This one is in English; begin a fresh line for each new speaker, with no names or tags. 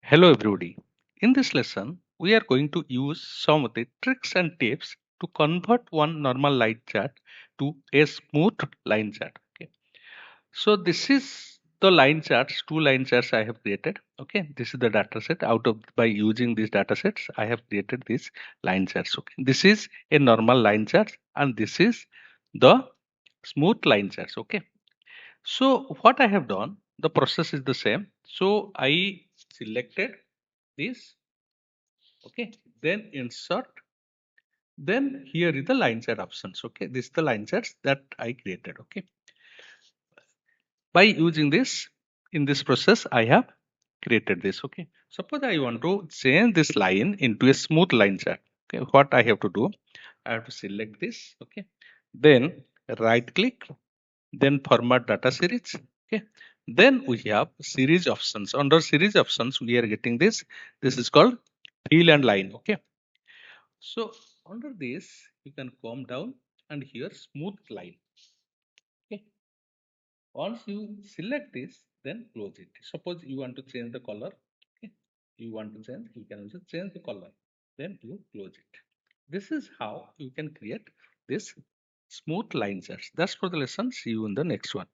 Hello everybody. In this lesson, we are going to use some of the tricks and tips to convert one normal line chart to a smooth line chart. Okay. So this is the line charts, two line charts I have created. Okay. This is the data set. By using these data sets, I have created these line charts. Okay. This is a normal line chart and this is the smooth line charts. Okay. So what I have done, the process is the same. So I selected this, okay, then insert, then here is the line chart options. Okay, this is the line charts that I created. Okay, by using this, in this process I have created this. Okay, suppose I want to change this line into a smooth line chart. Okay, what I have to do, I have to select this. Okay, then right click, then format data series. Okay, then we have series options. Under series options we are getting this is called fill and line. Okay, so under this you can come down and here smooth line. Okay, once you select this, then close it. Suppose you want to change the color. Okay, you want to change, you can also change the color, then you close it. This is how you can create this smooth line charts. That's for the lesson. See you in the next one.